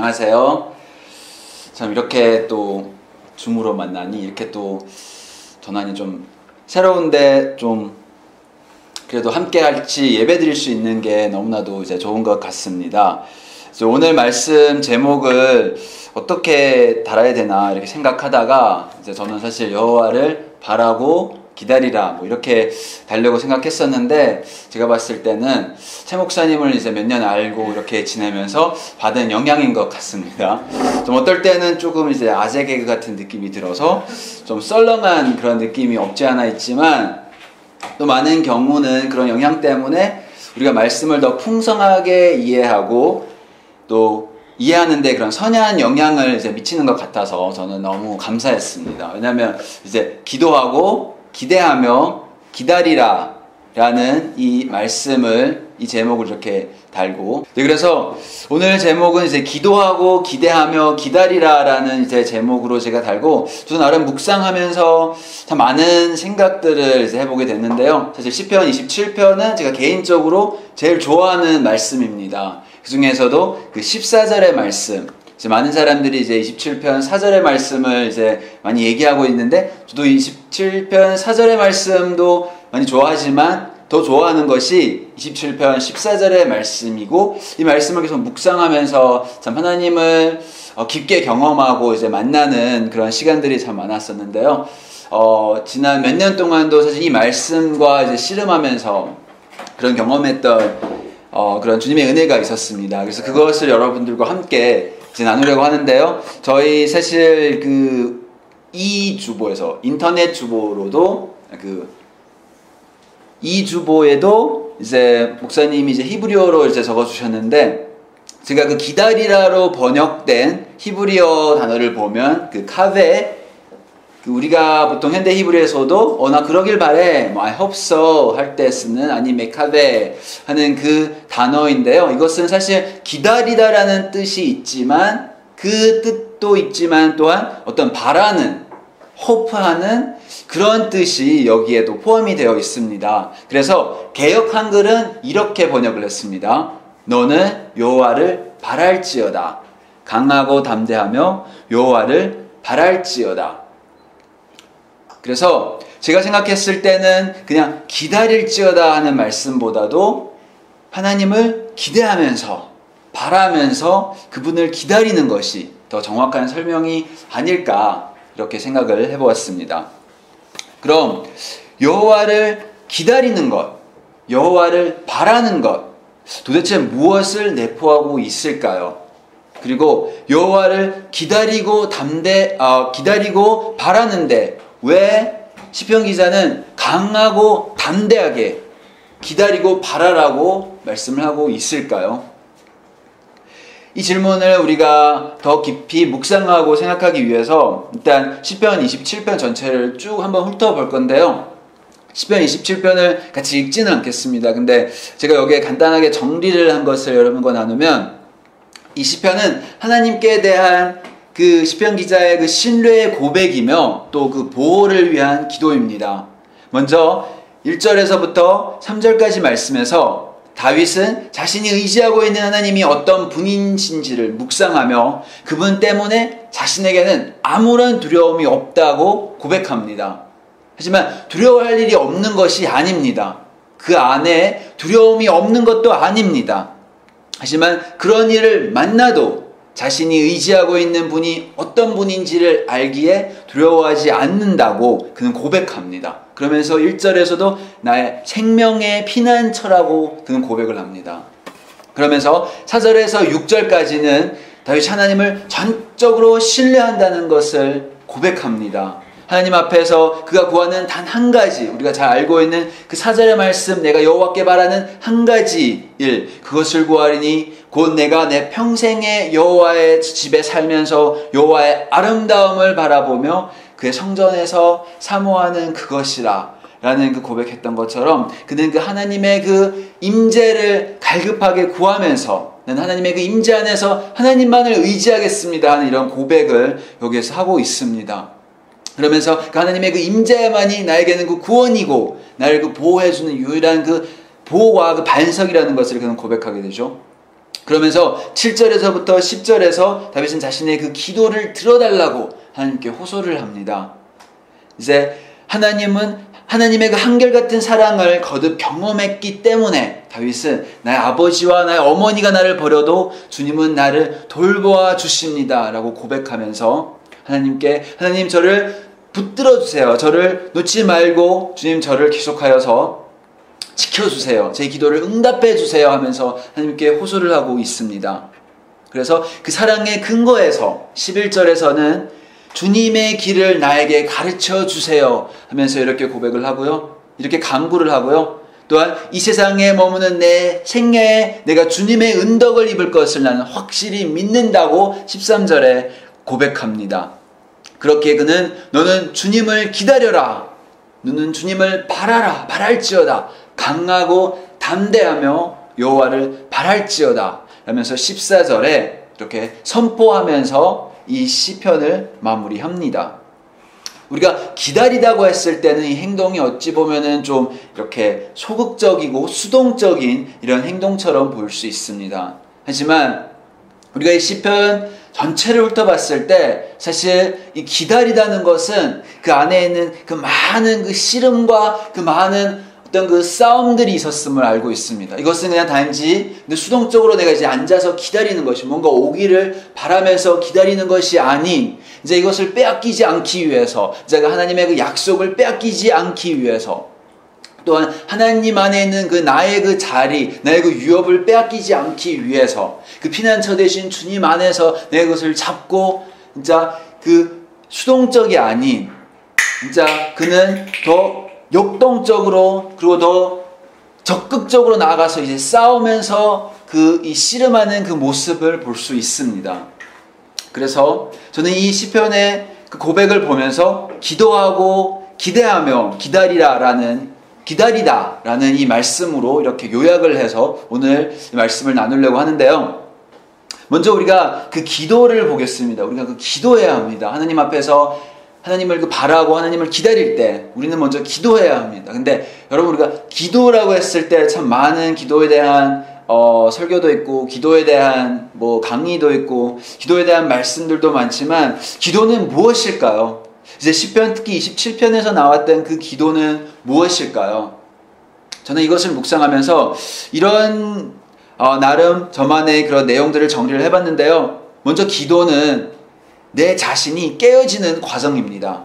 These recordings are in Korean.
안녕하세요. 참 이렇게 또 줌으로 만나니 이렇게 또 전환이 좀 새로운데 좀 그래도 함께 같이 예배 드릴 수 있는 게 너무나도 이제 좋은 것 같습니다. 그래서 오늘 말씀 제목을 어떻게 달아야 되나 이렇게 생각하다가 이제 저는 사실 여호와를 바라고 기다리라 뭐 이렇게 달려고 생각했었는데, 제가 봤을 때는 최 목사님을 이제 몇 년 알고 이렇게 지내면서 받은 영향인 것 같습니다. 좀 어떨 때는 조금 이제 아재 개그 같은 느낌이 들어서 좀 썰렁한 그런 느낌이 없지 않아 있지만, 또 많은 경우는 그런 영향 때문에 우리가 말씀을 더 풍성하게 이해하고 또 이해하는데 그런 선한 영향을 이제 미치는 것 같아서 저는 너무 감사했습니다. 왜냐하면 이제 기도하고 기대하며 기다리라 라는 이 말씀을, 이 제목을 이렇게 달고, 그래서 오늘 제목은 이제 기도하고 기대하며 기다리라 라는 이제 제목으로 제가 달고, 저 나름 묵상하면서 참 많은 생각들을 이제 해보게 됐는데요. 사실 시편 27편은 제가 개인적으로 제일 좋아하는 말씀입니다. 그 중에서도 그 14절의 말씀, 이제 많은 사람들이 이제 27편 4절의 말씀을 이제 많이 얘기하고 있는데, 저도 27편 4절의 말씀도 많이 좋아하지만 더 좋아하는 것이 27편 14절의 말씀이고, 이 말씀을 계속 묵상하면서 참 하나님을 깊게 경험하고 이제 만나는 그런 시간들이 참 많았었는데요. 지난 몇 년 동안도 사실 이 말씀과 이제 씨름하면서 그런 경험했던 그런 주님의 은혜가 있었습니다. 그래서 그것을 여러분들과 함께 이제 나누려고 하는데요. 저희 사실 그 이 주보에서 인터넷 주보로도 이 주보에도 이제 목사님이 이제 히브리어로 이제 적어주셨는데, 제가 그 기다리라로 번역된 히브리어 단어를 보면 그 카베, 우리가 보통 현대 히브리어에서도 나 그러길 바래, I hope so 할 때 쓰는 아니 메카베 하는 그 단어인데요. 이것은 사실 기다리다라는 뜻이 있지만, 그 뜻도 있지만 또한 어떤 바라는, 호프하는 그런 뜻이 여기에도 포함이 되어 있습니다. 그래서 개역 한글은 이렇게 번역을 했습니다. 너는 여호와를 바랄지어다. 강하고 담대하며 여호와를 바랄지어다. 그래서 제가 생각했을 때는 그냥 기다릴지어다 하는 말씀보다도 하나님을 기대하면서 바라면서 그분을 기다리는 것이 더 정확한 설명이 아닐까, 이렇게 생각을 해보았습니다. 그럼 여호와를 기다리는 것, 여호와를 바라는 것, 도대체 무엇을 내포하고 있을까요? 그리고 여호와를 기다리고 기다리고 바라는데 왜 시편 기자는 강하고 담대하게 기다리고 바라라고 말씀을 하고 있을까요? 이 질문을 우리가 더 깊이 묵상하고 생각하기 위해서 일단 시편 27편 전체를 쭉 한번 훑어볼 건데요. 시편 27편을 같이 읽지는 않겠습니다. 근데 제가 여기에 간단하게 정리를 한 것을 여러분과 나누면, 이 시편은 하나님께 대한 그 시편 기자의 그 신뢰의 고백이며 또 그 보호를 위한 기도입니다. 먼저 1절에서부터 3절까지 말씀에서 다윗은 자신이 의지하고 있는 하나님이 어떤 분이신지를 묵상하며 그분 때문에 자신에게는 아무런 두려움이 없다고 고백합니다. 하지만 두려워할 일이 없는 것이 아닙니다. 그 안에 두려움이 없는 것도 아닙니다. 하지만 그런 일을 만나도 자신이 의지하고 있는 분이 어떤 분인지를 알기에 두려워하지 않는다고 그는 고백합니다. 그러면서 1절에서도 나의 생명의 피난처라고 그는 고백을 합니다. 그러면서 4절에서 6절까지는 다윗이 하나님을 전적으로 신뢰한다는 것을 고백합니다. 하나님 앞에서 그가 구하는 단 한 가지, 우리가 잘 알고 있는 그 4절의 말씀, 내가 여호와께 바라는 한 가지 일, 그것을 구하리니 곧 내가 내 평생에 여호와의 집에 살면서 여호와의 아름다움을 바라보며 그의 성전에서 사모하는 그것이라 라는 그 고백했던 것처럼, 그는 그 하나님의 그 임재를 갈급하게 구하면서 난 하나님의 그 임재 안에서 하나님만을 의지하겠습니다 하는 이런 고백을 여기에서 하고 있습니다. 그러면서 그 하나님의 그 임재만이 나에게는 그 구원이고 나를 그 보호해주는 유일한 그 보호와 그 반석이라는 것을 그는 고백하게 되죠. 그러면서 7절에서부터 10절에서 다윗은 자신의 그 기도를 들어달라고 하나님께 호소를 합니다. 이제 하나님의 그 한결같은 사랑을 거듭 경험했기 때문에 다윗은 나의 아버지와 나의 어머니가 나를 버려도 주님은 나를 돌보아 주십니다 라고 고백하면서 하나님 저를 붙들어 주세요. 저를 놓지 말고 주님 저를 계속하여서 지켜주세요. 제 기도를 응답해 주세요 하면서 하나님께 호소를 하고 있습니다. 그래서 그 사랑의 근거에서 11절에서는 주님의 길을 나에게 가르쳐 주세요 하면서 이렇게 고백을 하고요. 이렇게 간구를 하고요. 또한 이 세상에 머무는 내 생애에 내가 주님의 은덕을 입을 것을 나는 확실히 믿는다고 13절에 고백합니다. 그렇게 그는 너는 주님을 기다려라. 너는 주님을 바랄지어다. 강하고 담대하며 여호와를 바랄지어다 라면서 14절에 이렇게 선포하면서 이 시편을 마무리합니다. 우리가 기다리다고 했을 때는 이 행동이 어찌 보면은 좀 이렇게 소극적이고 수동적인 이런 행동처럼 보일 수 있습니다. 하지만 우리가 이 시편 전체를 훑어봤을 때 사실 이 기다리다는 것은 그 안에 있는 그 많은 그 씨름과 그 많은 어떤 그 싸움들이 있었음을 알고 있습니다. 이것은 그냥 단지 수동적으로 내가 이제 앉아서 기다리는 것이 뭔가 오기를 바라면서 기다리는 것이 아닌 이제 이것을 빼앗기지 않기 위해서 제가 하나님의 그 약속을 빼앗기지 않기 위해서 또한 하나님 안에 있는 그 나의 그 자리, 나의 그 유업을 빼앗기지 않기 위해서 그 피난처 대신 주님 안에서 내 것을 잡고 진짜 그 수동적이 아닌 진짜 그는 더 역동적으로 그리고 더 적극적으로 나아가서 이제 싸우면서 이 씨름하는 그 모습을 볼 수 있습니다. 그래서 저는 이 시편의 그 고백을 보면서 기도하고 기대하며 기다리다라는 이 말씀으로 이렇게 요약을 해서 오늘 이 말씀을 나누려고 하는데요. 먼저 우리가 그 기도를 보겠습니다. 우리가 그 기도해야 합니다. 하나님 앞에서 하나님을 바라고 하나님을 기다릴 때 우리는 먼저 기도해야 합니다. 근데 여러분 우리가 기도라고 했을 때 참 많은 기도에 대한 설교도 있고 기도에 대한 강의도 있고 기도에 대한 말씀들도 많지만 기도는 무엇일까요? 이제 시편 특히 27편에서 나왔던 그 기도는 무엇일까요? 저는 이것을 묵상하면서 이런 나름 저만의 그런 내용들을 정리를 해봤는데요. 먼저 기도는 내 자신이 깨어지는 과정입니다.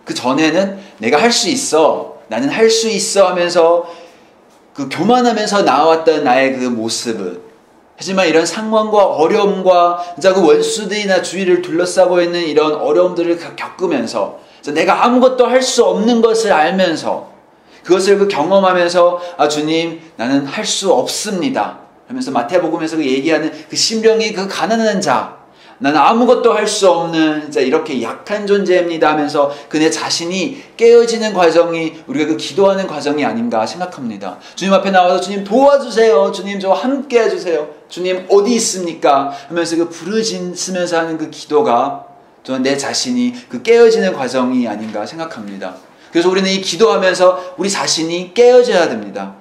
그 전에는 내가 할 수 있어, 나는 할 수 있어 하면서 그 교만하면서 나왔던 나의 그 모습은 하지만 이런 상황과 어려움과 진짜 그 원수들이나 주위를 둘러싸고 있는 이런 어려움들을 겪으면서 내가 아무것도 할 수 없는 것을 알면서 그것을 경험하면서 주님 나는 할 수 없습니다 하면서 마태복음에서 얘기하는 그 심령이 그 가난한 자 나는 아무것도 할 수 없는 진짜 이렇게 약한 존재입니다 하면서 그 내 자신이 깨어지는 과정이 우리가 그 기도하는 과정이 아닌가 생각합니다. 주님 앞에 나와서 주님 도와주세요. 주님 저 함께 해주세요. 주님 어디 있습니까? 하면서 그 부르짖으면서 하는 그 기도가 저는 내 자신이 그 깨어지는 과정이 아닌가 생각합니다. 그래서 우리는 이 기도하면서 우리 자신이 깨어져야 됩니다.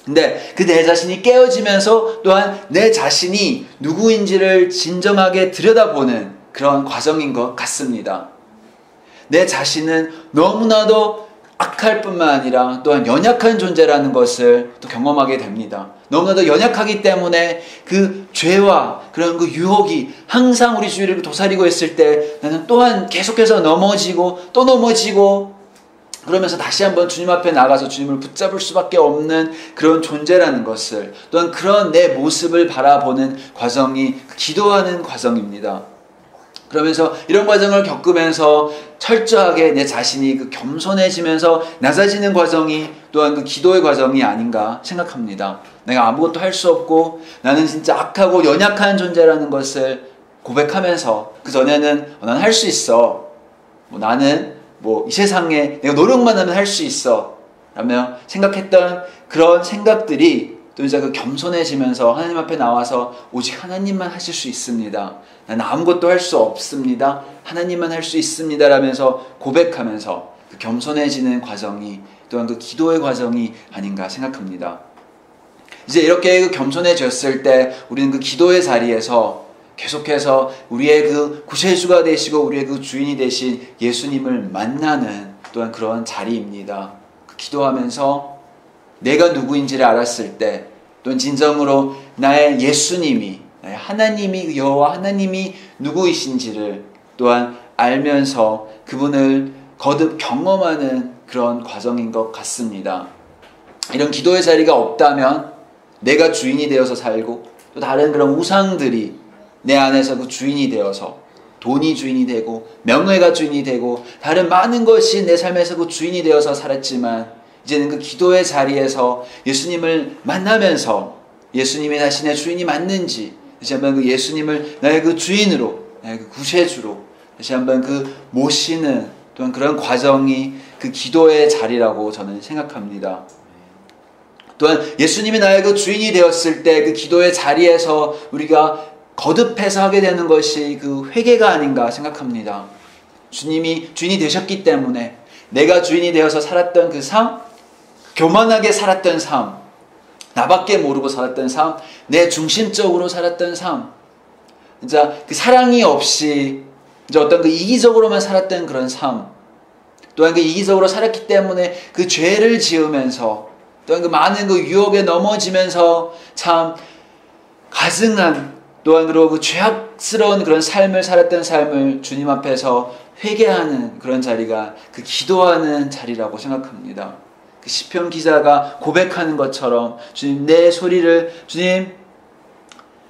근데 그 내 자신이 깨어지면서 또한 내 자신이 누구인지를 진정하게 들여다보는 그런 과정인 것 같습니다. 내 자신은 너무나도 악할 뿐만 아니라 또한 연약한 존재라는 것을 또 경험하게 됩니다. 너무나도 연약하기 때문에 그 죄와 그런 그 유혹이 항상 우리 주위를 도사리고 있을 때 나는 또한 계속해서 넘어지고 또 넘어지고 그러면서 다시 한번 주님 앞에 나가서 주님을 붙잡을 수밖에 없는 그런 존재라는 것을 또한 그런 내 모습을 바라보는 과정이 기도하는 과정입니다. 그러면서 이런 과정을 겪으면서 철저하게 내 자신이 그 겸손해지면서 낮아지는 과정이 또한 그 기도의 과정이 아닌가 생각합니다. 내가 아무것도 할 수 없고 나는 진짜 악하고 연약한 존재라는 것을 고백하면서 그 전에는 난 할 수 있어. 나는 이 세상에 내가 노력만 하면 할 수 있어 라며 생각했던 그런 생각들이 또 이제 그 겸손해지면서 하나님 앞에 나와서 오직 하나님만 하실 수 있습니다. 나는 아무것도 할 수 없습니다. 하나님만 할 수 있습니다 라면서 고백하면서 그 겸손해지는 과정이 또한 그 기도의 과정이 아닌가 생각합니다. 이제 이렇게 그 겸손해졌을 때 우리는 그 기도의 자리에서 계속해서 우리의 그 구세주가 되시고 우리의 그 주인이 되신 예수님을 만나는 또한 그런 자리입니다. 그 기도하면서 내가 누구인지를 알았을 때 또는 진정으로 나의 예수님이 나의 하나님이 여호와 하나님이 누구이신지를 또한 알면서 그분을 거듭 경험하는 그런 과정인 것 같습니다. 이런 기도의 자리가 없다면 내가 주인이 되어서 살고 또 다른 그런 우상들이 내 안에서 그 주인이 되어서 돈이 주인이 되고 명예가 주인이 되고 다른 많은 것이 내 삶에서 그 주인이 되어서 살았지만 이제는 그 기도의 자리에서 예수님을 만나면서 예수님이 자신의 주인이 맞는지 다시 한번 그 예수님을 나의 그 주인으로 나의 그 구세주로 다시 한번 그 모시는 또한 그런 과정이 그 기도의 자리라고 저는 생각합니다. 또한 예수님이 나의 그 주인이 되었을 때 그 기도의 자리에서 우리가 거듭해서 하게 되는 것이 그 회개가 아닌가 생각합니다. 주님이 주인이 되셨기 때문에 내가 주인이 되어서 살았던 그 삶, 교만하게 살았던 삶, 나밖에 모르고 살았던 삶, 내 중심적으로 살았던 삶, 진짜 그 사랑이 없이 이제 어떤 그 이기적으로만 살았던 그런 삶, 또한 그 이기적으로 살았기 때문에 그 죄를 지으면서 또한 그 많은 그 유혹에 넘어지면서 참 가증한 또한 그리고 그 죄악스러운 그런 삶을 살았던 삶을 주님 앞에서 회개하는 그런 자리가 그 기도하는 자리라고 생각합니다. 그 시편 기자가 고백하는 것처럼 주님 내 소리를 주님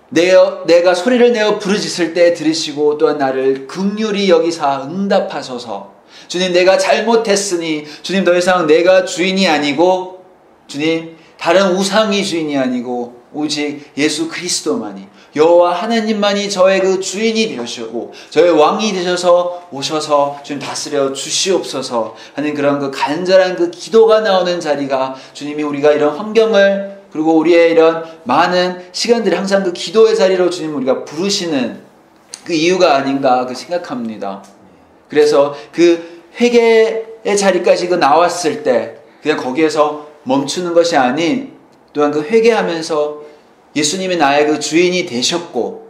내가 소리를 내어 부르짖을 때 들으시고 또한 나를 긍휼히 여기사 응답하소서. 주님 내가 잘못했으니 주님 더 이상 내가 주인이 아니고 주님 다른 우상이 주인이 아니고 오직 예수 그리스도만이 여호와 하나님만이 저의 그 주인이 되시고 저의 왕이 되셔서 오셔서 주님 다스려 주시옵소서 하는 그런 그 간절한 그 기도가 나오는 자리가 주님이 우리가 이런 환경을 그리고 우리의 이런 많은 시간들이 항상 그 기도의 자리로 주님 우리가 부르시는 그 이유가 아닌가 그 생각합니다. 그래서 그 회개의 자리까지 그 나왔을 때 그냥 거기에서 멈추는 것이 아닌 또한 그 회개하면서 예수님이 나의 그 주인이 되셨고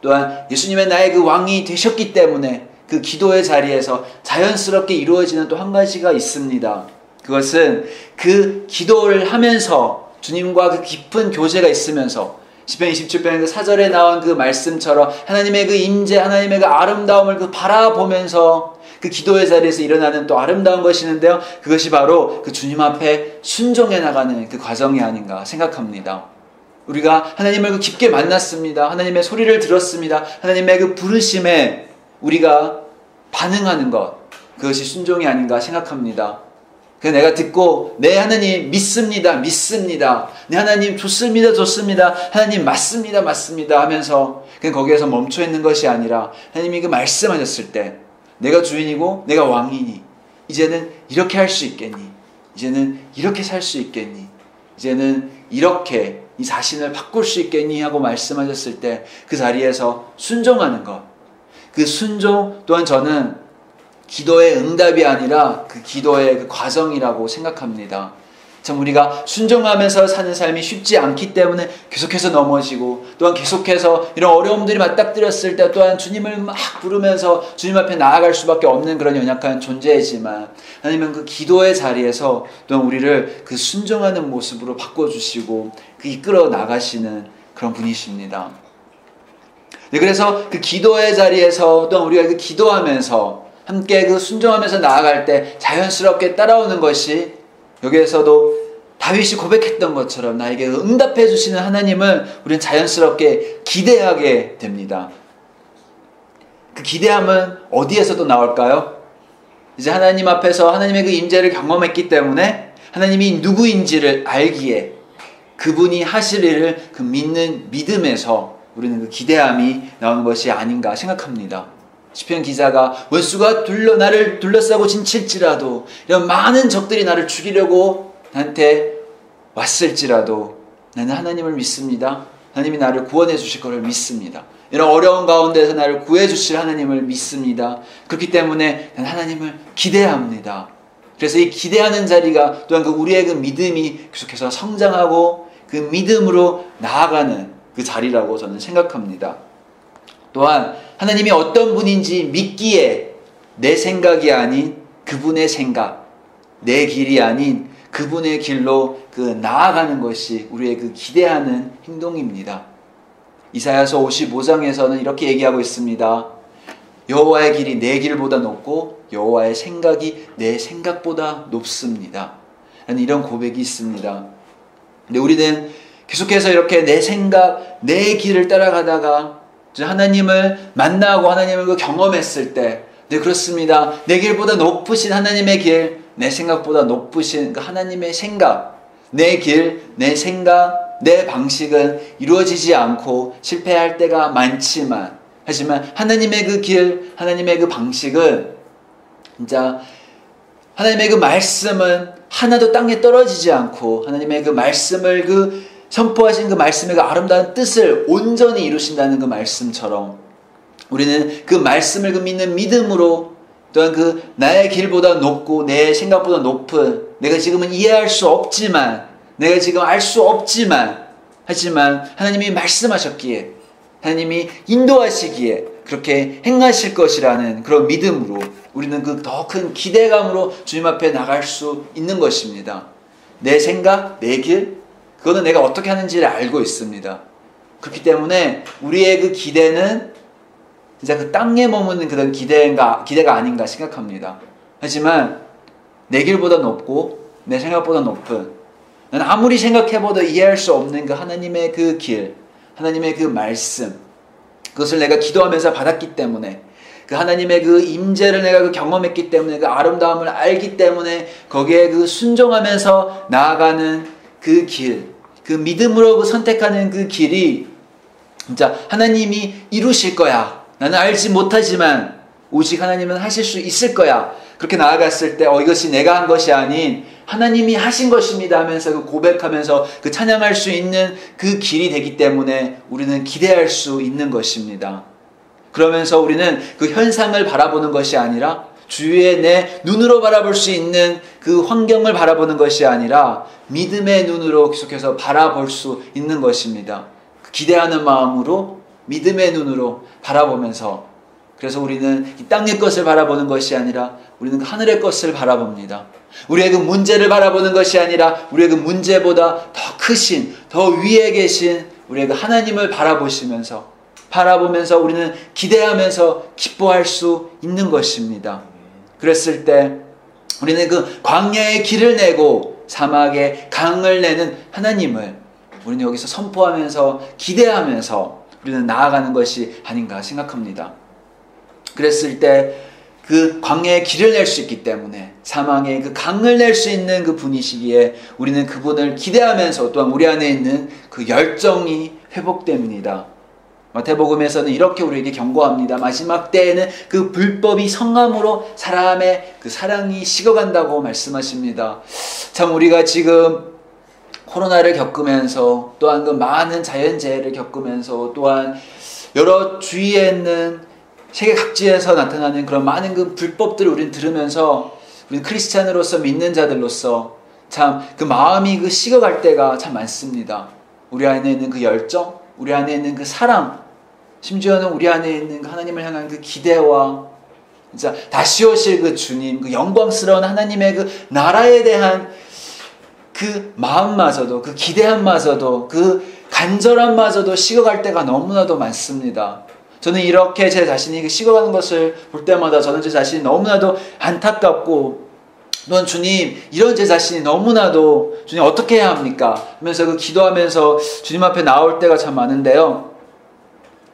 또한 예수님의 나의 그 왕이 되셨기 때문에 그 기도의 자리에서 자연스럽게 이루어지는 또 한 가지가 있습니다. 그것은 그 기도를 하면서 주님과 그 깊은 교제가 있으면서 시편 27편 그 4절에 나온 그 말씀처럼 하나님의 그 임재 하나님의 그 아름다움을 그 바라보면서 그 기도의 자리에서 일어나는 또 아름다운 것이 있는데요. 그것이 바로 그 주님 앞에 순종해 나가는 그 과정이 아닌가 생각합니다. 우리가 하나님을 그 깊게 만났습니다. 하나님의 소리를 들었습니다. 하나님의 그 부르심에 우리가 반응하는 것, 그것이 순종이 아닌가 생각합니다. 그래서 내가 듣고 네 하나님 믿습니다. 네 하나님 좋습니다. 하나님 맞습니다 하면서 그냥 거기에서 멈춰 있는 것이 아니라 하나님이 그 말씀하셨을 때 내가 주인이고 내가 왕이니 이제는 이렇게 할 수 있겠니? 이제는 이렇게 살 수 있겠니? 이제는 이렇게 이 자신을 바꿀 수 있겠니? 하고 말씀하셨을 때 그 자리에서 순종하는 것. 그 순종 또한 저는 기도의 응답이 아니라 그 기도의 그 과정이라고 생각합니다. 참 우리가 순종하면서 사는 삶이 쉽지 않기 때문에 계속해서 넘어지고 또한 계속해서 이런 어려움들이 맞닥뜨렸을 때 또한 주님을 막 부르면서 주님 앞에 나아갈 수밖에 없는 그런 연약한 존재이지만 하나님은 그 기도의 자리에서 또한 우리를 그 순종하는 모습으로 바꿔주시고 그 이끌어 나가시는 그런 분이십니다. 네, 그래서 그 기도의 자리에서 또한 우리가 그 기도하면서 함께 그 순종하면서 나아갈 때 자연스럽게 따라오는 것이 여기에서도 다윗이 고백했던 것처럼 나에게 응답해 주시는 하나님을 우리는 자연스럽게 기대하게 됩니다. 그 기대함은 어디에서도 나올까요? 이제 하나님 앞에서 하나님의 그 임재를 경험했기 때문에 하나님이 누구인지를 알기에 그분이 하실 일을 그 믿는 믿음에서 우리는 그 기대함이 나오는 것이 아닌가 생각합니다. 시편 기자가 원수가 나를 둘러싸고 진칠지라도 이런 많은 적들이 나를 죽이려고 나한테 왔을지라도 나는 하나님을 믿습니다. 하나님이 나를 구원해 주실 것을 믿습니다. 이런 어려운 가운데서 나를 구해 주실 하나님을 믿습니다. 그렇기 때문에 나는 하나님을 기대합니다. 그래서 이 기대하는 자리가 또한 그 우리의 그 믿음이 계속해서 성장하고 그 믿음으로 나아가는 그 자리라고 저는 생각합니다. 또한 하나님이 어떤 분인지 믿기에 내 생각이 아닌 그분의 생각, 내 길이 아닌 그분의 길로 그 나아가는 것이 우리의 그 기대하는 행동입니다. 이사야서 55장에서는 이렇게 얘기하고 있습니다. 여호와의 길이 내 길보다 높고 여호와의 생각이 내 생각보다 높습니다. 라는 이런 고백이 있습니다. 근데 우리는 계속해서 이렇게 내 생각, 내 길을 따라가다가 하나님을 만나고 하나님을 경험했을 때, 네, 그렇습니다. 내 길보다 높으신 하나님의 길, 내 생각보다 높으신 그 하나님의 생각, 내 길, 내 생각, 내 방식은 이루어지지 않고 실패할 때가 많지만, 하지만 하나님의 그 길, 하나님의 그 방식은 진짜 하나님의 그 말씀은 하나도 땅에 떨어지지 않고 하나님의 그 말씀을 그 선포하신 그 말씀의 그 아름다운 뜻을 온전히 이루신다는 그 말씀처럼 우리는 그 말씀을 그 믿는 믿음으로 또한 그 나의 길보다 높고 내 생각보다 높은 내가 지금은 이해할 수 없지만 내가 지금 알 수 없지만 하지만 하나님이 말씀하셨기에 하나님이 인도하시기에 그렇게 행하실 것이라는 그런 믿음으로 우리는 그 더 큰 기대감으로 주님 앞에 나갈 수 있는 것입니다. 내 생각, 내 길, 그거는 내가 어떻게 하는지를 알고 있습니다. 그렇기 때문에 우리의 그 기대는 진짜 그 땅에 머무는 그런 기대가 아닌가 생각합니다. 하지만 내 길보다 높고 내 생각보다 높은 난 아무리 생각해봐도 이해할 수 없는 그 하나님의 그 길, 하나님의 그 말씀, 그것을 내가 기도하면서 받았기 때문에 그 하나님의 그 임재를 내가 그 경험했기 때문에 그 아름다움을 알기 때문에 거기에 그 순종하면서 나아가는 그 길, 그 믿음으로 그 선택하는 그 길이 진짜 하나님이 이루실 거야. 나는 알지 못하지만 오직 하나님은 하실 수 있을 거야. 그렇게 나아갔을 때 이것이 내가 한 것이 아닌 하나님이 하신 것입니다 하면서 그 고백하면서 그 찬양할 수 있는 그 길이 되기 때문에 우리는 기대할 수 있는 것입니다. 그러면서 우리는 그 현상을 바라보는 것이 아니라 주위에 내 눈으로 바라볼 수 있는 그 환경을 바라보는 것이 아니라 믿음의 눈으로 계속해서 바라볼 수 있는 것입니다. 기대하는 마음으로 믿음의 눈으로 바라보면서 그래서 우리는 이 땅의 것을 바라보는 것이 아니라 우리는 그 하늘의 것을 바라봅니다. 우리의 그 문제를 바라보는 것이 아니라 우리의 그 문제보다 더 크신, 더 위에 계신 우리의 그 하나님을 바라보면서 우리는 기대하면서 기뻐할 수 있는 것입니다. 그랬을 때 우리는 그 광야의 길을 내고 사막의 강을 내는 하나님을 우리는 여기서 선포하면서 기대하면서 우리는 나아가는 것이 아닌가 생각합니다. 그랬을 때 그 광야의 길을 낼 수 있기 때문에 사망의 그 강을 낼 수 있는 그 분이시기에 우리는 그분을 기대하면서 또한 우리 안에 있는 그 열정이 회복됩니다. 마태복음에서는 이렇게 우리에게 경고합니다. 마지막 때에는 그 불법이 성함으로 사람의 그 사랑이 식어간다고 말씀하십니다. 참 우리가 지금 코로나를 겪으면서 또한 그 많은 자연재해를 겪으면서 또한 여러 주위에 있는 세계 각지에서 나타나는 그런 많은 그 불법들을 우리는 들으면서 우리는 크리스찬으로서 믿는 자들로서 참 그 마음이 그 식어갈 때가 참 많습니다. 우리 안에 있는 그 열정, 우리 안에 있는 그 사랑, 심지어는 우리 안에 있는 그 하나님을 향한 그 기대와 진짜 다시 오실 그 주님, 그 영광스러운 하나님의 그 나라에 대한 그 마음마저도, 그 기대함마저도, 그 간절함마저도 식어갈 때가 너무나도 많습니다. 저는 이렇게 제 자신이 식어가는 것을 볼 때마다 저는 제 자신이 너무나도 안타깝고 또한 주님 이런 제 자신이 너무나도 주님 어떻게 해야 합니까? 하면서 그 기도하면서 주님 앞에 나올 때가 참 많은데요.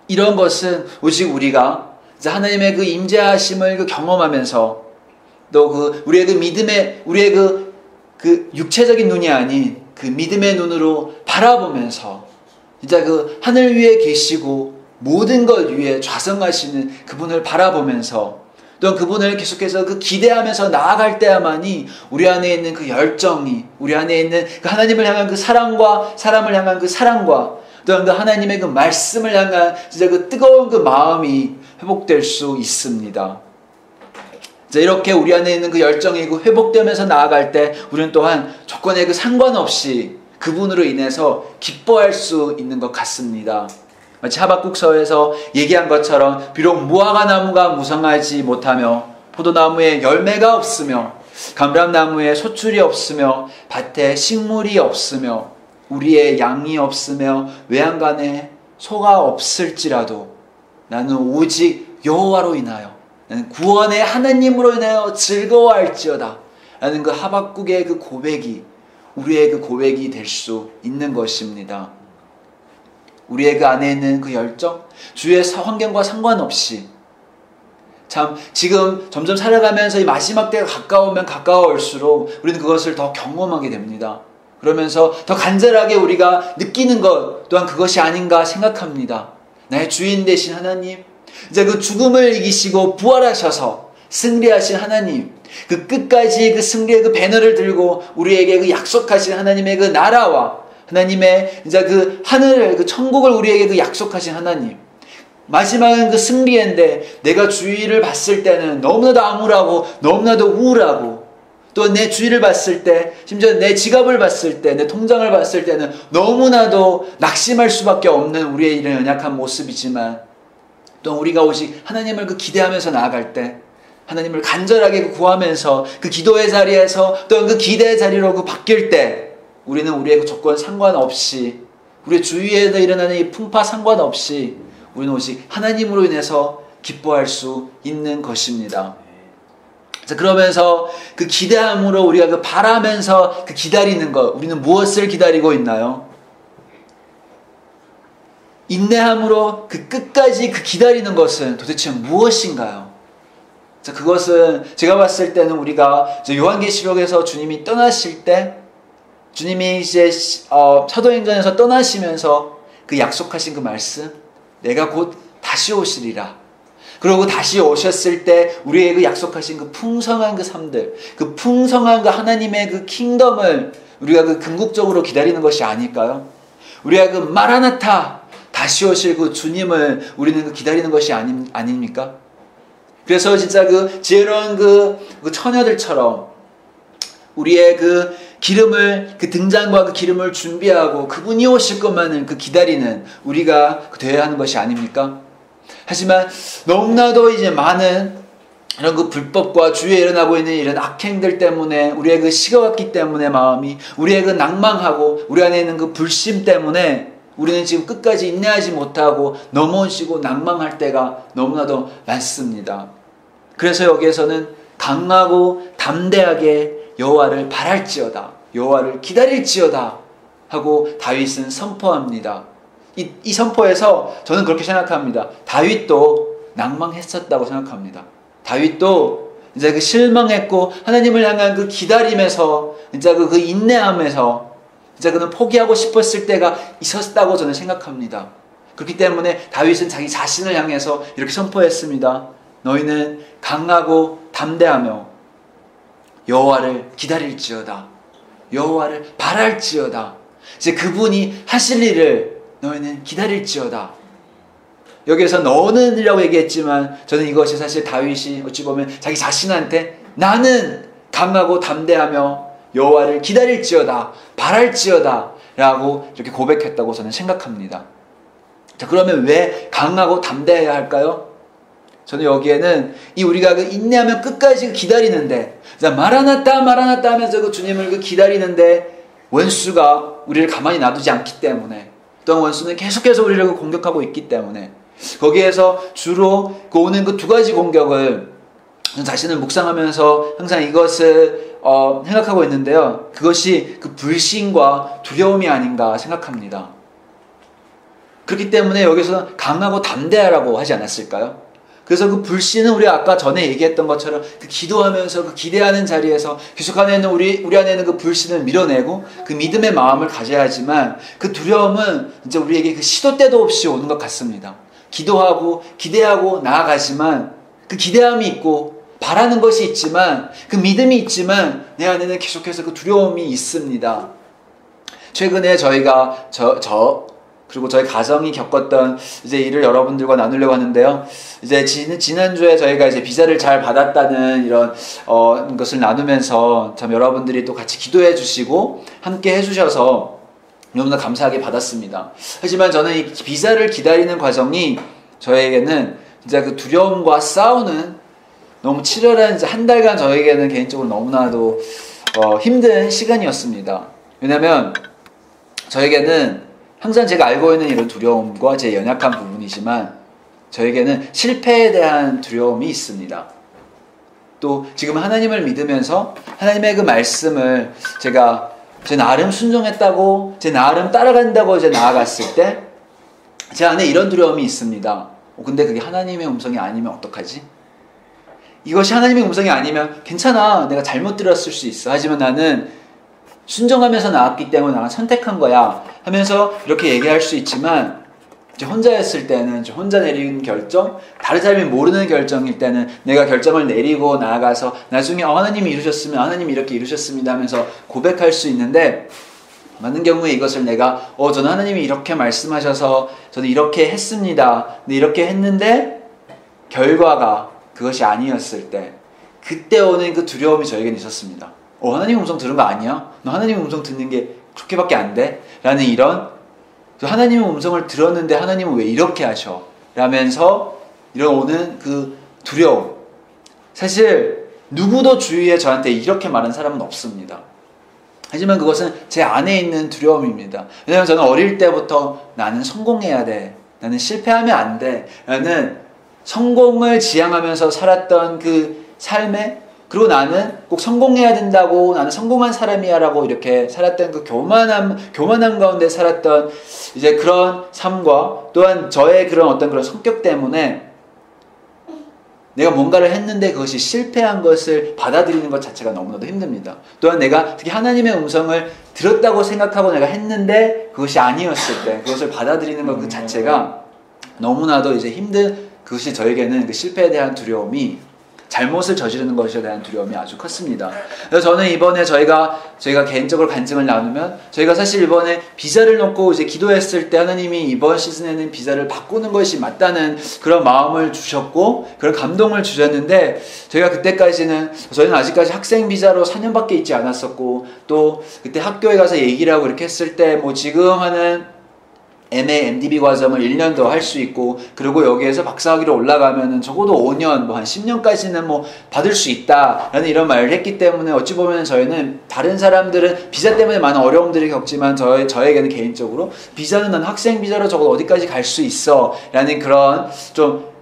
이런 것은 오직 우리가 하나님의 그 임재하심을 그 경험하면서 또 그 우리의 그 믿음의 우리의 그 육체적인 눈이 아닌 그 믿음의 눈으로 바라보면서 진짜 그 하늘 위에 계시고 모든 것 위에 좌성하시는 그분을 바라보면서 또한 그분을 계속해서 그 기대하면서 나아갈 때야만이 우리 안에 있는 그 열정이 우리 안에 있는 그 하나님을 향한 그 사랑과 사람을 향한 그 사랑과 또한 그 하나님의 그 말씀을 향한 진짜 그 뜨거운 그 마음이 회복될 수 있습니다. 이렇게 우리 안에 있는 그 열정이 그 회복되면서 나아갈 때 우리는 또한 조건에 그 상관없이 그분으로 인해서 기뻐할 수 있는 것 같습니다. 마치 하박국서에서 얘기한 것처럼 비록 무화과 나무가 무성하지 못하며 포도나무에 열매가 없으며 감람나무에 소출이 없으며 밭에 식물이 없으며 우리의 양이 없으며 외양간에 소가 없을지라도 나는 오직 여호와로 인하여 나는 구원의 하나님으로 인하여 즐거워할지어다 라는 그 하박국의 그 고백이 우리의 그 고백이 될 수 있는 것입니다. 우리의 그 안에 있는 그 열정, 주위의 환경과 상관없이 참 지금 점점 살아가면서 이 마지막 때가 가까우면 가까울수록 우리는 그것을 더 경험하게 됩니다. 그러면서 더 간절하게 우리가 느끼는 것 또한 그것이 아닌가 생각합니다. 나의 주인 되신 하나님, 이제 그 죽음을 이기시고 부활하셔서 승리하신 하나님, 그 끝까지 그 승리의 그 배너를 들고 우리에게 그 약속하신 하나님의 그 나라와 하나님의 이제 그 하늘, 그 천국을 우리에게 그 약속하신 하나님. 마지막은 그 승리인데 내가 주위를 봤을 때는 너무나도 암울하고 너무나도 우울하고 또 내 주위를 봤을 때 심지어 내 지갑을 봤을 때 내 통장을 봤을 때는 너무나도 낙심할 수밖에 없는 우리의 이런 연약한 모습이지만 또 우리가 오직 하나님을 그 기대하면서 나아갈 때 하나님을 간절하게 구하면서 그 기도의 자리에서 또 그 기대의 자리로 그 바뀔 때 우리는 우리의 그 조건 상관없이 우리의 주위에서 일어나는 이 풍파 상관없이 우리는 오직 하나님으로 인해서 기뻐할 수 있는 것입니다. 자, 그러면서 그 기대함으로 우리가 그 바라면서 그 기다리는 것, 우리는 무엇을 기다리고 있나요? 인내함으로 그 끝까지 그 기다리는 것은 도대체 무엇인가요? 자, 그것은 제가 봤을 때는 우리가 요한계시록에서 주님이 떠나실 때 주님이 이제 사도행전에서 떠나시면서 그 약속하신 그 말씀, 내가 곧 다시 오시리라. 그리고 다시 오셨을 때 우리의 그 약속하신 그 풍성한 그 삶들, 그 풍성한 그 하나님의 그 킹덤을 우리가 그 궁극적으로 기다리는 것이 아닐까요? 우리가 그 마라나타 다시 오실 그 주님을 우리는 그 기다리는 것이 아닙니까? 그래서 진짜 그 지혜로운 그 처녀들처럼 우리의 그 기름을, 그 등잔과 그 기름을 준비하고 그분이 오실 것만을 그 기다리는 우리가 되어야 하는 것이 아닙니까? 하지만 너무나도 이제 많은 이런 그 불법과 주위에 일어나고 있는 이런 악행들 때문에 우리의 그 식어갔기 때문에 마음이 우리의 그 낭망하고 우리 안에 있는 그 불심 때문에 우리는 지금 끝까지 인내하지 못하고 넘어지고 낭망할 때가 너무나도 많습니다. 그래서 여기에서는 강하고 담대하게 여호와를 바랄지어다, 여호와를 기다릴지어다 하고 다윗은 선포합니다. 이 선포에서 저는 그렇게 생각합니다. 다윗도 낭망했었다고 생각합니다. 다윗도 이제 그 실망했고 하나님을 향한 그 기다림에서 이제 그 인내함에서 이제 그는 포기하고 싶었을 때가 있었다고 저는 생각합니다. 그렇기 때문에 다윗은 자기 자신을 향해서 이렇게 선포했습니다. 너희는 강하고 담대하며 여호와를 기다릴지어다, 여호와를 바랄지어다. 이제 그분이 하실 일을 너희는 기다릴지어다. 여기에서 너는이라고 얘기했지만 저는 이것이 사실 다윗이 어찌 보면 자기 자신한테 나는 강하고 담대하며 여호와를 기다릴지어다, 바랄지어다 라고 이렇게 고백했다고 저는 생각합니다. 자, 그러면 왜 강하고 담대해야 할까요? 저는 여기에는 이 우리가 그 인내하면 끝까지 기다리는데, 마라나타 마라나타 하면서 그 주님을 그 기다리는데 원수가 우리를 가만히 놔두지 않기 때문에, 또한 원수는 계속해서 우리를 공격하고 있기 때문에 거기에서 주로 그 오는 그 두 가지 공격을 자신을 묵상하면서 항상 이것을 생각하고 있는데요. 그것이 그 불신과 두려움이 아닌가 생각합니다. 그렇기 때문에 여기서 강하고 담대하라고 하지 않았을까요? 그래서 그 불신은 우리가 아까 전에 얘기했던 것처럼 그 기도하면서 그 기대하는 자리에서 계속 안에 있는 우리 안에 있는 그 불신을 밀어내고 그 믿음의 마음을 가져야 하지만 그 두려움은 이제 우리에게 그 시도 때도 없이 오는 것 같습니다. 기도하고 기대하고 나아가지만 그 기대함이 있고 바라는 것이 있지만 그 믿음이 있지만 내 안에는 계속해서 그 두려움이 있습니다. 최근에 저희가 그리고 저희 가정이 겪었던 이제 일을 여러분들과 나누려고 하는데요. 이제 지난주에 저희가 이제 비자를 잘 받았다는 이런 것을 나누면서 참 여러분들이 또 같이 기도해 주시고 함께 해 주셔서 너무나 감사하게 받았습니다. 하지만 저는 이 비자를 기다리는 과정이 저에게는 진짜 그 두려움과 싸우는 너무 치열한 한 달간 저에게는 개인적으로 너무나도 힘든 시간이었습니다. 왜냐하면 저에게는 항상 제가 알고 있는 이런 두려움과 제 연약한 부분이지만 저에게는 실패에 대한 두려움이 있습니다. 또 지금 하나님을 믿으면서 하나님의 그 말씀을 제가 제 나름 순종했다고 제 나름 따라간다고 이제 나아갔을 때 제 안에 이런 두려움이 있습니다. 근데 그게 하나님의 음성이 아니면 어떡하지? 이것이 하나님의 음성이 아니면 괜찮아, 내가 잘못 들었을 수 있어. 하지만 나는 순종하면서 나왔기 때문에 나가 선택한 거야 하면서 이렇게 얘기할 수 있지만 이제 혼자였을 때는 혼자 내린 결정, 다른 사람이 모르는 결정일 때는 내가 결정을 내리고 나아가서 나중에 하나님이 이루셨으면 하나님이 이렇게 이루셨습니다 하면서 고백할 수 있는데, 많은 경우에 이것을 내가 저는 하나님이 이렇게 말씀하셔서 저는 이렇게 했습니다. 근데 이렇게 했는데 결과가 그것이 아니었을 때 그때 오는 그 두려움이 저에게는 있었습니다. 하나님 음성 들은 거 아니야? 너 하나님 음성 듣는 게 그렇게밖에 안 돼? 라는 이런 하나님의 음성을 들었는데 하나님은 왜 이렇게 하셔? 라면서 이런 오는 그 두려움. 사실 누구도 주위에 저한테 이렇게 말한 사람은 없습니다. 하지만 그것은 제 안에 있는 두려움입니다. 왜냐하면 저는 어릴 때부터 나는 성공해야 돼, 나는 실패하면 안 돼 라는 성공을 지향하면서 살았던 그 삶에, 그리고 나는 꼭 성공해야 된다고, 나는 성공한 사람이야 라고 이렇게 살았던 그 교만함 가운데 살았던 이제 그런 삶과 또한 저의 그런 어떤 그런 성격 때문에 내가 뭔가를 했는데 그것이 실패한 것을 받아들이는 것 자체가 너무나도 힘듭니다. 또한 내가 특히 하나님의 음성을 들었다고 생각하고 내가 했는데 그것이 아니었을 때 그것을 받아들이는 것 그 자체가 너무나도 이제 힘든, 그것이 저에게는 그 실패에 대한 두려움이, 잘못을 저지르는 것에 대한 두려움이 아주 컸습니다. 그래서 저는 이번에 저희가 개인적으로 간증을 나누면, 저희가 사실 이번에 비자를 놓고 이제 기도했을 때 하나님이 이번 시즌에는 비자를 바꾸는 것이 맞다는 그런 마음을 주셨고 그런 감동을 주셨는데, 저희가 그때까지는 저희는 아직까지 학생 비자로 4년밖에 있지 않았었고, 또 그때 학교에 가서 얘기를 하고 이렇게 했을 때 지금 하는 MA, MDB 과정을 1년 더 할 수 있고, 그리고 여기에서 박사학위로 올라가면은 적어도 5년, 한 10년까지는 받을 수 있다라는 이런 말을 했기 때문에, 어찌 보면 저희는 다른 사람들은 비자 때문에 많은 어려움들을 겪지만 저에게는 개인적으로 비자는 난 학생 비자로 적어도 어디까지 갈 수 있어 라는 그런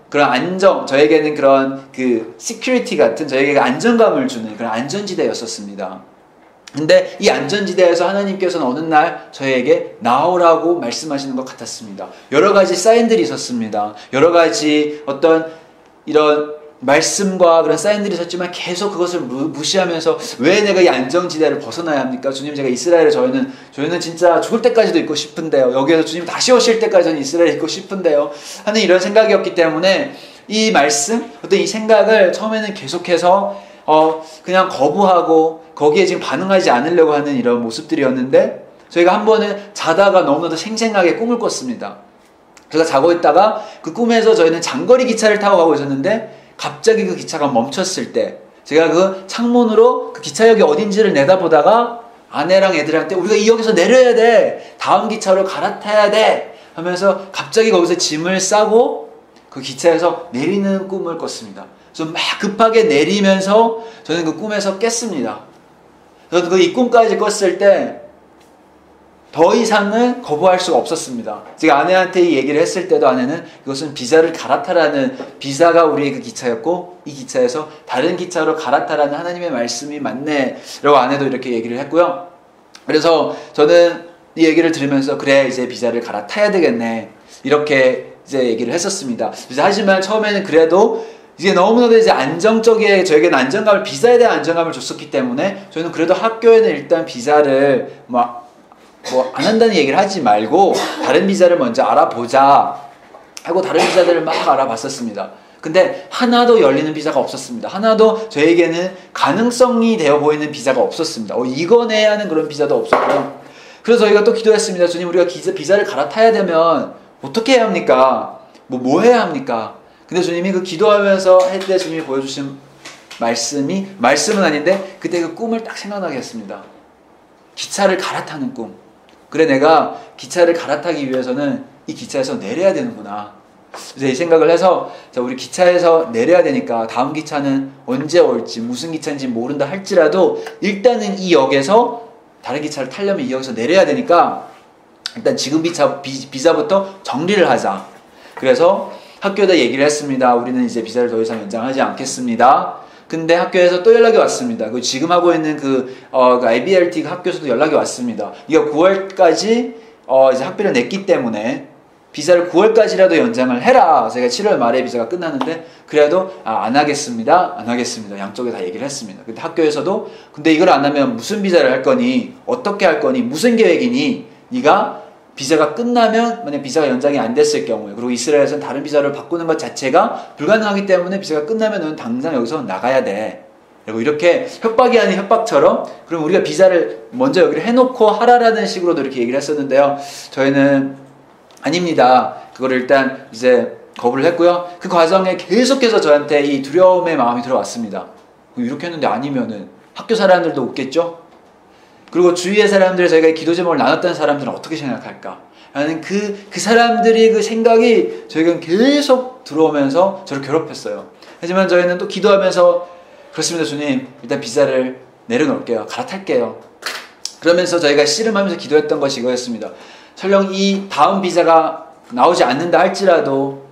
그런 안정, 저에게는 그런 그 시큐리티 같은, 저에게 안정감을 주는 그런 안전지대였었습니다. 근데 이 안전지대에서 하나님께서는 어느 날 저에게 나오라고 말씀하시는 것 같았습니다. 여러 가지 사인들이 있었습니다. 여러 가지 어떤 이런 말씀과 그런 사인들이 있었지만 계속 그것을 무시하면서 왜 내가 이 안정지대를 벗어나야 합니까? 주님, 제가 이스라엘에 저희는 진짜 죽을 때까지도 있고 싶은데요. 여기에서 주님 다시 오실 때까지 저는 이스라엘에 있고 싶은데요. 하는 이런 생각이었기 때문에 이 말씀, 어떤 이 생각을 처음에는 계속해서 그냥 거부하고 거기에 지금 반응하지 않으려고 하는 이런 모습들이었는데, 저희가 한 번은 자다가 너무나도 생생하게 꿈을 꿨습니다. 제가 자고 있다가 그 꿈에서 저희는 장거리 기차를 타고 가고 있었는데 갑자기 그 기차가 멈췄을 때 제가 그 창문으로 그 기차역이 어딘지를 내다보다가 아내랑 애들한테 우리가 이 역에서 내려야 돼, 다음 기차로 갈아타야 돼 하면서 갑자기 거기서 짐을 싸고 그 기차에서 내리는 꿈을 꿨습니다. 그래서 막 급하게 내리면서 저는 그 꿈에서 깼습니다. 저는 그 이 꿈까지 꿨을 때 더 이상은 거부할 수가 없었습니다. 제가 아내한테 이 얘기를 했을 때도 아내는 이것은 비자를 갈아타라는, 비자가 우리의 그 기차였고 이 기차에서 다른 기차로 갈아타라는 하나님의 말씀이 맞네 라고 아내도 이렇게 얘기를 했고요. 그래서 저는 이 얘기를 들으면서 그래, 이제 비자를 갈아타야 되겠네 이렇게 이제 얘기를 했었습니다. 하지만 처음에는 그래도 이제 너무나도 이제 안정적이게 저에게는 안정감을, 비자에 대한 안정감을 줬었기 때문에 저희는 그래도 학교에는 일단 비자를 안 한다는 얘기를 하지 말고 다른 비자를 먼저 알아보자 하고 다른 비자들을 막 알아봤었습니다. 근데 하나도 열리는 비자가 없었습니다. 하나도 저에게는 가능성이 되어 보이는 비자가 없었습니다. 이거네 하는 그런 비자도 없었고요. 그래서 저희가 또 기도했습니다. 주님, 우리가 비자를 갈아타야 되면 어떻게 해야 합니까? 뭐 해야 합니까? 근데 주님이 그 기도하면서 할 때 주님이 보여주신 말씀은 아닌데 그때 그 꿈을 딱 생각나게 했습니다. 기차를 갈아타는 꿈. 그래, 내가 기차를 갈아타기 위해서는 이 기차에서 내려야 되는구나. 그래서 이 생각을 해서, 자, 우리 기차에서 내려야 되니까 다음 기차는 언제 올지, 무슨 기차인지 모른다 할지라도 일단은 이 역에서 다른 기차를 타려면 이 역에서 내려야 되니까 일단 지금 비자부터 정리를 하자. 그래서 학교에다 얘기를 했습니다. 우리는 이제 비자를 더 이상 연장하지 않겠습니다. 근데 학교에서 또 연락이 왔습니다. 그 지금 하고 있는 그 IBRT 학교에서도 연락이 왔습니다. 이거 9월까지 이제 학비를 냈기 때문에 비자를 9월까지라도 연장을 해라. 제가 7월 말에 비자가 끝나는데 그래도 안 하겠습니다. 안 하겠습니다. 양쪽에 다 얘기를 했습니다. 근데 학교에서도 근데 이걸 안 하면 무슨 비자를 할 거니? 어떻게 할 거니? 무슨 계획이니? 네가 비자가 끝나면 만약 비자가 연장이 안 됐을 경우에 그리고 이스라엘에서는 다른 비자를 바꾸는 것 자체가 불가능하기 때문에 비자가 끝나면은 당장 여기서 나가야 돼. 그리고 이렇게 협박이 아닌 협박처럼 그럼 우리가 비자를 먼저 여기를 해놓고 하라라는 식으로도 이렇게 얘기를 했었는데요. 저희는 아닙니다. 그거를 일단 이제 거부를 했고요. 그 과정에 계속해서 저한테 이 두려움의 마음이 들어왔습니다. 이렇게 했는데 아니면은 학교 사람들도 웃겠죠? 그리고 주위의 사람들, 저희가 기도 제목을 나눴던 사람들은 어떻게 생각할까? 라는 그 사람들이 그 생각이 저희가 계속 들어오면서 저를 괴롭혔어요. 하지만 저희는 또 기도하면서 그렇습니다, 주님. 일단 비자를 내려놓을게요. 갈아탈게요. 그러면서 저희가 씨름하면서 기도했던 것이 이거였습니다. 설령 이 다음 비자가 나오지 않는다 할지라도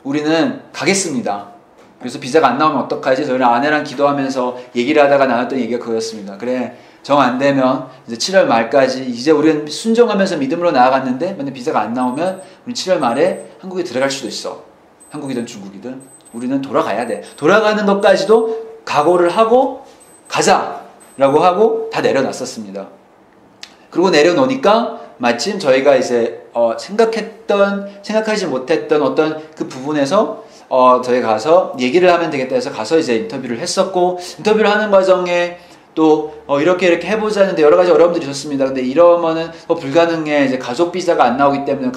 우리는 가겠습니다. 그래서 비자가 안 나오면 어떡하지? 저희는 아내랑 기도하면서 얘기를 하다가 나눴던 얘기가 그거였습니다. 그래, 정 안 되면 이제 7월 말까지 이제 우리는 순종하면서 믿음으로 나아갔는데 만약 비자가 안 나오면 우리 7월 말에 한국에 들어갈 수도 있어. 한국이든 중국이든 우리는 돌아가야 돼. 돌아가는 것까지도 각오를 하고 가자라고 하고 다 내려놨었습니다. 그리고 내려놓으니까 마침 저희가 이제 생각하지 못했던 어떤 그 부분에서 저희 가서 얘기를 하면 되겠다 해서 가서 이제 인터뷰를 했었고 인터뷰를 하는 과정에 또 이렇게 해보자는데 여러 가지 어려움들이 있었습니다. 근데 이러면은 불가능해. 이제 가족 비자가 안 나오기 때문에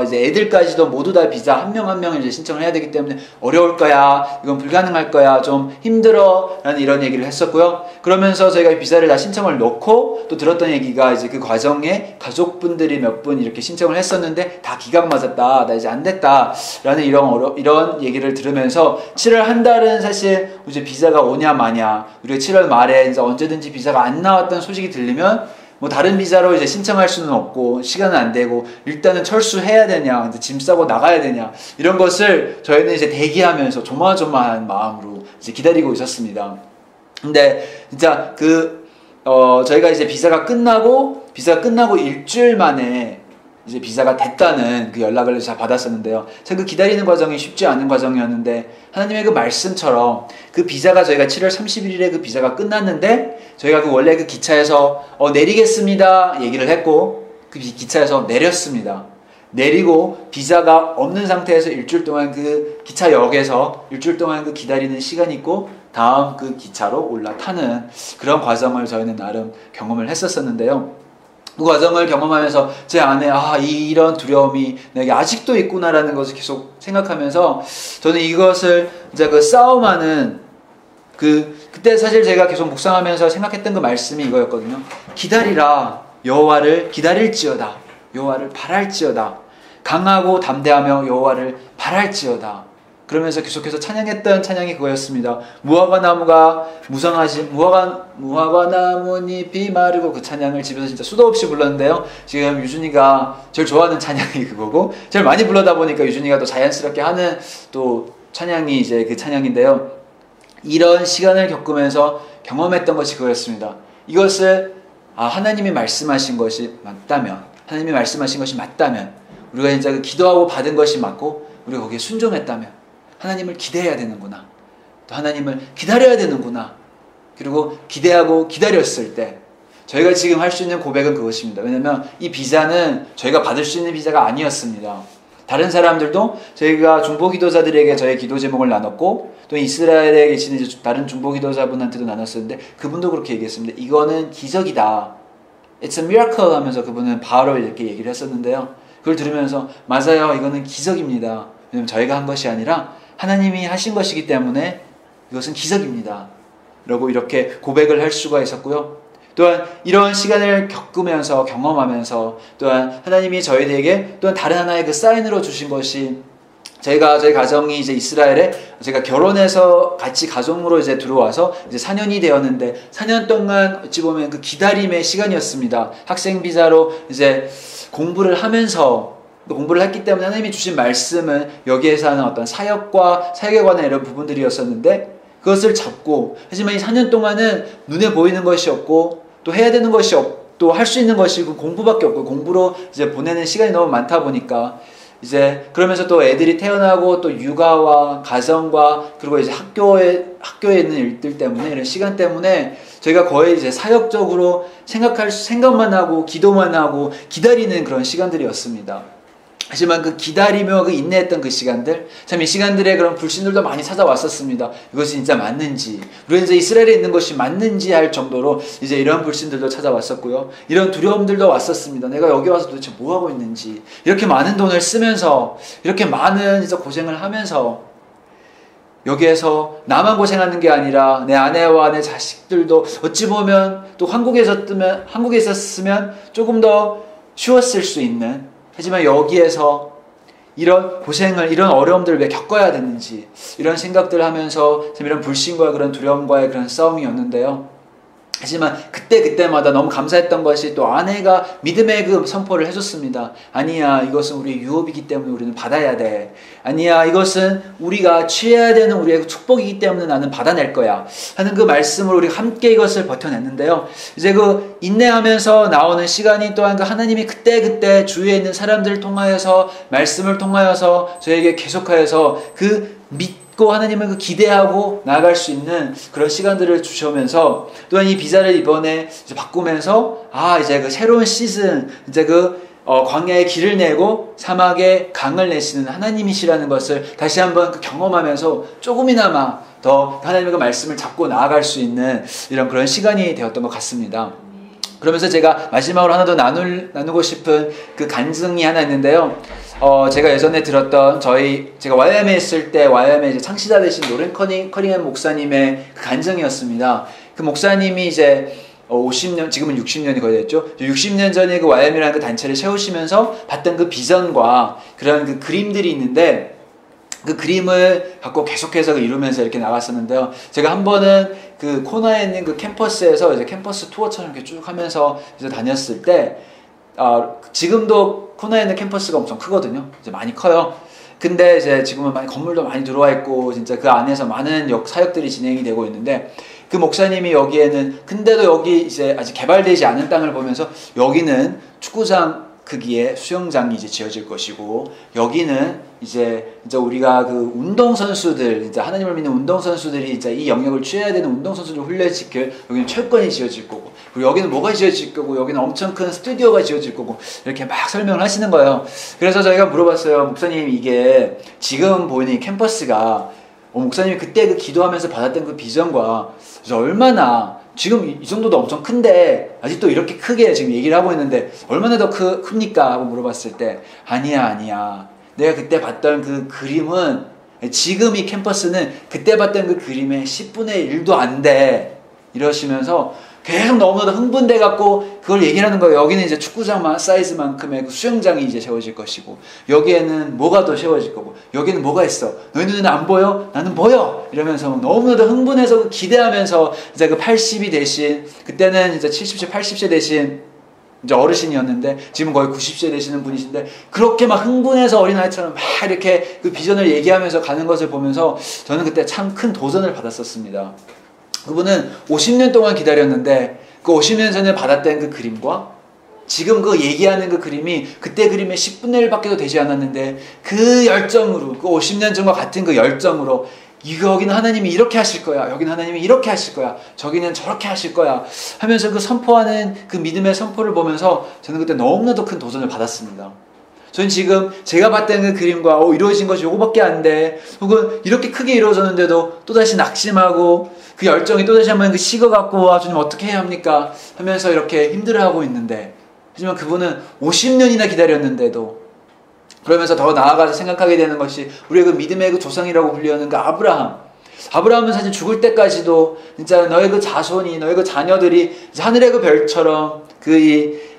이제 애들까지도 모두 다 비자 한 명 한 명을 이제 신청을 해야 되기 때문에 어려울 거야. 이건 불가능할 거야. 좀 힘들어. 라는 이런 얘기를 했었고요. 그러면서 저희가 비자를 다 신청을 넣고 또 들었던 얘기가 이제 그 과정에 가족분들이 몇 분 이렇게 신청을 했었는데 다 기각 맞았다. 나 이제 안 됐다. 라는 이런 얘기를 들으면서 7월 한 달은 사실 이제 비자가 오냐 마냐. 우리가 7월 말에 이제 언제든지 비자가 안 나왔던 소식이 들리면 뭐 다른 비자로 이제 신청할 수는 없고 시간은 안 되고 일단은 철수해야 되냐, 이제 짐 싸고 나가야 되냐 이런 것을 저희는 이제 대기하면서 조마조마한 마음으로 이제 기다리고 있었습니다. 근데 진짜 저희가 이제 비자가 끝나고 일주일 만에 이제 비자가 됐다는 그 연락을 제가 받았었는데요. 제가 그 기다리는 과정이 쉽지 않은 과정이었는데 하나님의 그 말씀처럼 그 비자가 저희가 7월 31일에 그 비자가 끝났는데 저희가 원래 그 기차에서 내리겠습니다 얘기를 했고 그 기차에서 내렸습니다. 내리고 비자가 없는 상태에서 일주일 동안 그 기차역에서 일주일 동안 그 기다리는 시간이 있고 다음 그 기차로 올라타는 그런 과정을 저희는 나름 경험을 했었는데요. 그 과정을 경험하면서 제 안에 이런 두려움이 내게 아직도 있구나라는 것을 계속 생각하면서 저는 이것을 이제 그 싸움하는 그때 사실 제가 계속 묵상하면서 생각했던 그 말씀이 이거였거든요. 기다리라. 여호와를 기다릴지어다. 여호와를 바랄지어다. 강하고 담대하며 여호와를 바랄지어다. 그러면서 계속해서 찬양했던 찬양이 그거였습니다. 무화과나무가 무화과나무잎이 마르고 그 찬양을 집에서 진짜 수도 없이 불렀는데요. 지금 유준이가 제일 좋아하는 찬양이 그거고 제일 많이 불러다 보니까 유준이가 또 자연스럽게 하는 또 찬양이 이제 그 찬양인데요. 이런 시간을 겪으면서 경험했던 것이 그거였습니다. 이것을 하나님이 말씀하신 것이 맞다면 우리가 진짜 그 기도하고 받은 것이 맞고 우리가 거기에 순종했다면 하나님을 기대해야 되는구나. 또 하나님을 기다려야 되는구나. 그리고 기대하고 기다렸을 때 저희가 지금 할 수 있는 고백은 그것입니다. 왜냐하면 이 비자는 저희가 받을 수 있는 비자가 아니었습니다. 다른 사람들도 저희가 중보기도자들에게 저의 기도 제목을 나눴고 또 이스라엘에 계시는 이제 다른 중보기도자분한테도 나눴었는데 그분도 그렇게 얘기했습니다. 이거는 기적이다. It's a miracle 하면서 그분은 바로 이렇게 얘기를 했었는데요. 그걸 들으면서 맞아요. 이거는 기적입니다. 왜냐하면 저희가 한 것이 아니라 하나님이 하신 것이기 때문에 이것은 기적입니다. 라고 이렇게 고백을 할 수가 있었고요. 또한 이런 시간을 겪으면서 경험하면서 또한 하나님이 저희에게 또한 다른 하나의 그 사인으로 주신 것이 저희 가정이 이제 이스라엘에 제가 결혼해서 같이 가정으로 이제 들어와서 이제 4년이 되었는데 4년 동안 어찌 보면 그 기다림의 시간이었습니다. 학생 비자로 이제 공부를 하면서 공부를 했기 때문에 하나님이 주신 말씀은 여기에서 하는 어떤 사역과 사역에 관한 이런 부분들이었었는데 그것을 잡고 하지만 이 4년 동안은 눈에 보이는 것이 없고 또 해야 되는 것이 없고 또 할 수 있는 것이 공부밖에 없고 공부로 이제 보내는 시간이 너무 많다 보니까 이제 그러면서 또 애들이 태어나고 또 육아와 가정과 그리고 이제 학교에 있는 일들 때문에 이런 시간 때문에 저희가 거의 이제 사역적으로 생각만 하고 기도만 하고 기다리는 그런 시간들이었습니다. 하지만 그 기다리며 그 인내했던 그 시간들, 참 이 시간들에 그런 불신들도 많이 찾아왔었습니다. 이것이 진짜 맞는지, 우리가 이제 이스라엘에 있는 것이 맞는지 할 정도로 이제 이런 불신들도 찾아왔었고요. 이런 두려움들도 왔었습니다. 내가 여기 와서 도대체 뭐 하고 있는지, 이렇게 많은 돈을 쓰면서, 이렇게 많은 이제 고생을 하면서, 여기에서 나만 고생하는 게 아니라 내 아내와 내 자식들도 어찌 보면 또 한국에 있었으면 조금 더 쉬웠을 수 있는, 하지만 여기에서 이런 고생을, 이런 어려움들을 왜 겪어야 되는지 이런 생각들을 하면서 참 이런 불신과 그런 두려움과의 그런 싸움이었는데요. 하지만 그때마다 너무 감사했던 것이 또 아내가 믿음의 그 선포를 해줬습니다. 아니야, 이것은 우리의 유업이기 때문에 우리는 받아야 돼. 아니야, 이것은 우리가 취해야 되는 우리의 축복이기 때문에 나는 받아낼 거야 하는 그 말씀으로 우리가 함께 이것을 버텨냈는데요. 이제 그 인내하면서 나오는 시간이 또한 그 하나님이 그때 주위에 있는 사람들을 통하여서 말씀을 통하여서 저에게 계속하여서 그 믿고 하나님을 그 기대하고 나아갈 수 있는 그런 시간들을 주시면서 또한 이 비자를 이번에 이제 바꾸면서 이제 그 새로운 시즌, 이제 그 광야의 길을 내고 사막에 강을 내시는 하나님이시라는 것을 다시 한번 그 경험하면서 조금이나마 더 하나님의 그 말씀을 잡고 나아갈 수 있는 이런 그런 시간이 되었던 것 같습니다. 그러면서 제가 마지막으로 하나 더 나누고 싶은 그 간증이 하나 있는데요. 제가 예전에 들었던 제가 YM에 있을 때 YM의 이제 창시자 되신 노렌 커링햄 목사님의 그 간증이었습니다. 그 목사님이 이제 50년, 지금은 60년이 거의 됐죠. 60년 전에 그 YM이라는 그 단체를 세우시면서 봤던 그 비전과 그런 그 그림들이 있는데 그 그림을 갖고 계속해서 이루면서 이렇게 나갔었는데요. 제가 한 번은 그 코너에 있는 그 캠퍼스에서 이제 캠퍼스 투어처럼 이렇게 쭉 하면서 이제 다녔을 때, 지금도 코너에 있는 캠퍼스가 엄청 크거든요. 이제 많이 커요. 근데 이제 지금은 건물도 많이 들어와 있고, 진짜 그 안에서 많은 사역들이 진행이 되고 있는데, 그 목사님이 여기에는, 근데도 여기 이제 아직 개발되지 않은 땅을 보면서, 여기는 축구장 크기의 수영장이 이제 지어질 것이고, 여기는 이제 우리가 그 운동선수들, 이제 하나님을 믿는 운동선수들이 이제 이 영역을 취해야 되는 운동선수들 훈련시킬, 여기는 체육관이 지어질 거고, 그리고 여기는 뭐가 지어질 거고, 여기는 엄청 큰 스튜디오가 지어질 거고, 이렇게 막 설명을 하시는 거예요. 그래서 저희가 물어봤어요. 목사님, 이게 지금 보이는 이 캠퍼스가, 목사님이 그때 그 기도하면서 받았던 그 비전과 얼마나, 지금 이 정도도 엄청 큰데 아직도 이렇게 크게 지금 얘기를 하고 있는데 얼마나 더 큽니까? 하고 물어봤을 때 아니야. 내가 그때 봤던 그 그림은, 지금 이 캠퍼스는 그때 봤던 그 그림의 10분의 1도 안 돼. 이러시면서 계속 너무나도 흥분돼갖고 그걸 얘기하는 거예요. 여기는 이제 축구장 사이즈만큼의 그 수영장이 이제 세워질 것이고, 여기에는 뭐가 더 세워질 거고, 여기는 뭐가 있어. 너희 눈에는 안 보여? 나는 보여! 이러면서 너무나도 흥분해서 기대하면서 이제 그 80이 대신, 그때는 이제 70세, 80세 대신 이제 어르신이었는데, 지금 거의 90세 되시는 분이신데, 그렇게 막 흥분해서 어린아이처럼 막 이렇게 그 비전을 얘기하면서 가는 것을 보면서 저는 그때 참 큰 도전을 받았었습니다. 그분은 50년 동안 기다렸는데 그 50년 전에 받았던 그 그림과 지금 그 얘기하는 그 그림이 그때 그림의 10분의 1밖에도 되지 않았는데 그 열정으로, 그 50년 전과 같은 그 열정으로 여기는 하나님이 이렇게 하실 거야, 여기는 하나님이 이렇게 하실 거야, 저기는 저렇게 하실 거야 하면서 그 선포하는 그 믿음의 선포를 보면서 저는 그때 너무나도 큰 도전을 받았습니다. 저는 지금 제가 봤던 그 그림과 이루어진 것이 요거밖에 안 돼, 혹은 이렇게 크게 이루어졌는데도 또다시 낙심하고 그 열정이 또다시 한번 그 식어갖고 주님 어떻게 해야 합니까? 하면서 이렇게 힘들어하고 있는데, 하지만 그분은 50년이나 기다렸는데도, 그러면서 더 나아가서 생각하게 되는 것이 우리의 그 믿음의 그 조상이라고 불리는 그 아브라함, 아브라함은 사실 죽을 때까지도 진짜 너의 그 자손이, 너의 그 자녀들이 하늘의 그 별처럼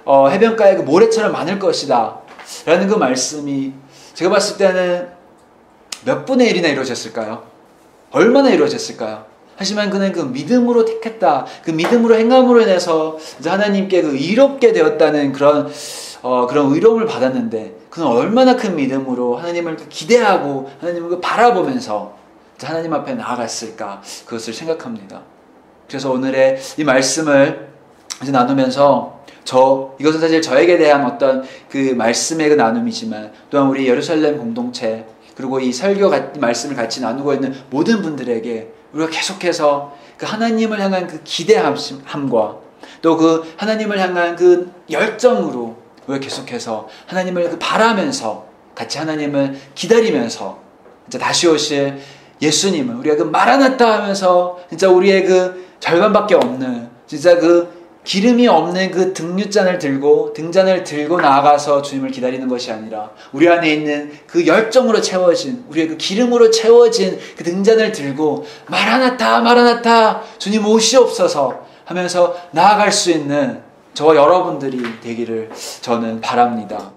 해변가의 그 모래처럼 많을 것이다 라는 그 말씀이 제가 봤을 때는 몇 분의 1이나 이루어졌을까요? 얼마나 이루어졌을까요? 하지만 그는 그 믿음으로 택했다. 그 믿음으로 행함으로 인해서 하나님께 그 의롭게 되었다는 그런 의로움을 받았는데, 그는 얼마나 큰 믿음으로 하나님을 기대하고 하나님을 바라보면서 하나님 앞에 나아갔을까, 그것을 생각합니다. 그래서 오늘의 이 말씀을 이제 나누면서 이것은 사실 저에게 대한 어떤 그 말씀의 그 나눔이지만 또한 우리 예루살렘 공동체, 그리고 이 말씀을 같이 나누고 있는 모든 분들에게 우리가 계속해서 그 하나님을 향한 그 기대함과 또 그 하나님을 향한 그 열정으로 우리가 계속해서 하나님을 그 바라면서 같이 하나님을 기다리면서 이제 다시 오실 예수님을 우리가 그 마라나타 하면서 진짜 우리의 그 절반밖에 없는 진짜 그 기름이 없는 그 등잔을 들고 나아가서 주님을 기다리는 것이 아니라 우리 안에 있는 그 열정으로 채워진, 우리의 그 기름으로 채워진 그 등잔을 들고 마라나타 마라나타 주님 오시옵소서 하면서 나아갈 수 있는 저와 여러분들이 되기를 저는 바랍니다.